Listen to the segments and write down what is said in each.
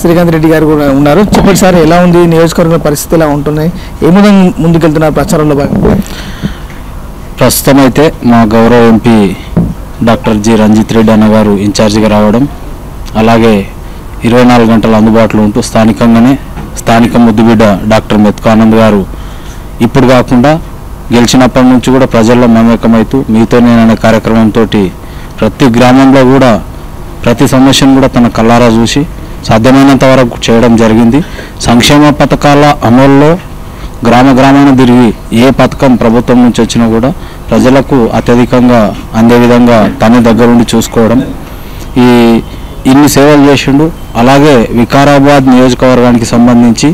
శ్రీకాంత్ రెడ్డి గారు కూడా ఉన్నారు. చెప్పండి సార్, ఎలా ఉంది నియోజకవర్గ పరిస్థితి, ఎలా ఉంటున్నాయి, ఏ విధంగా ముందుకెళ్తున్నారు ప్రచారంలో భాగంగా? ప్రస్తుతం అయితే మా గౌరవ MP doctor G Ranjith Reddy అన్న గారు ఇన్ఛార్జిగా రావడం, అలాగే 24 గంటలు అందుబాటులో ఉంటూ స్థానిక ముద్దుబిడ్డ డాక్టర్ మెతుకు ఆనంద్ గారు ఇప్పుడు కాకుండా గెలిచినప్పటి నుంచి కూడా ప్రజల్లో మమేకమవుతూ మీతో నేననే కార్యక్రమంతో ప్రతి గ్రామంలో కూడా ప్రతి సమస్యను కూడా తన కళ్ళారా చూసి సాధ్యమైనంత వరకు చేయడం జరిగింది. సంక్షేమ పథకాల అమల్లో గ్రామాన తిరిగి ఏ పథకం ప్రభుత్వం నుంచి వచ్చినా కూడా ప్రజలకు అత్యధికంగా అందే విధంగా తన దగ్గరుండి చూసుకోవడం, ఇన్ని సేవలు చేసిండు. అలాగే వికారాబాద్ నియోజకవర్గానికి సంబంధించి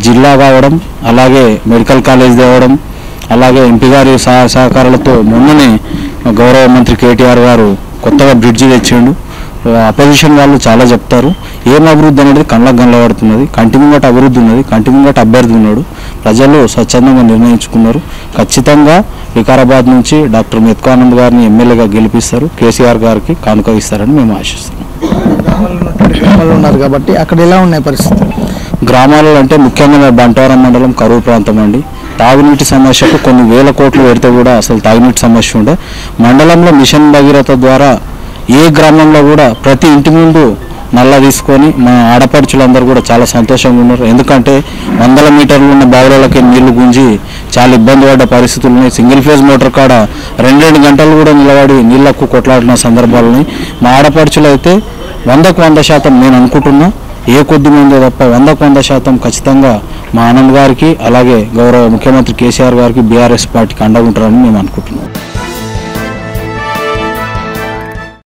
జిల్లా కావడం, అలాగే మెడికల్ కాలేజ్ తేవడం, అలాగే ఎంపీ గారి సహకారాలతో మొన్ననే గౌరవ మంత్రి కేటీఆర్ గారు కొత్తగా బ్రిడ్జి తెచ్చిండు. అపోజిషన్ వాళ్ళు చాలా చెప్తారు, ఏం అభివృద్ధి అనేది కళ్ళకు కనబడుతున్నది, కంటి ముంగట అభివృద్ధి ఉన్నది, కంటి ముంగట అభ్యర్థి ఉన్నాడు. ప్రజలు స్వచ్ఛందంగా నిర్ణయించుకున్నారు. ఖచ్చితంగా వికారాబాద్ నుంచి డాక్టర్ మెతుకు ఆనంద్ గారిని ఎమ్మెల్యేగా గెలిపిస్తారు, కేసీఆర్ గారికి కానుక ఇస్తారని మేము ఆశిస్తున్నాం. గ్రామాల్లో ఉన్నారు కాబట్టి అక్కడ ఎలా ఉన్నాయి పరిస్థితులు? గ్రామాలలో అంటే ముఖ్యంగా బంటవరం మండలం కరువు ప్రాంతం అండి. తాగునీటి సమస్యకు కొన్ని వేల కోట్లు పెడితే కూడా అసలు తాగునీటి సమస్య ఉండే. మండలంలో మిషన్ భగీరథ ద్వారా ఏ గ్రామంలో కూడా ప్రతి ఇంటి ముందు నల్ల తీసుకొని మా ఆడపడుచులందరూ కూడా చాలా సంతోషంగా ఉన్నారు. ఎందుకంటే 100 మీటర్లు ఉన్న బావులకి నీళ్లు గుంజి చాలా ఇబ్బంది పడ్డ పరిస్థితులు ఉన్నాయి. సింగిల్ ఫేజ్ మోటార్ కాడ 2 గంటలు కూడా నిలబడి నీళ్లకు కొట్లాడిన సందర్భాలని మా ఆడపడుచులు అయితే 100కు 100% నేను అనుకుంటున్నా, ఏ కొద్ది మంది తప్ప 100కు 100% ఖచ్చితంగా మా ఆనంద్ గారికి అలాగే గౌరవ ముఖ్యమంత్రి కేసీఆర్ గారికి బీఆర్ఎస్ పార్టీకి అండగా ఉంటారని మేము అనుకుంటున్నాం.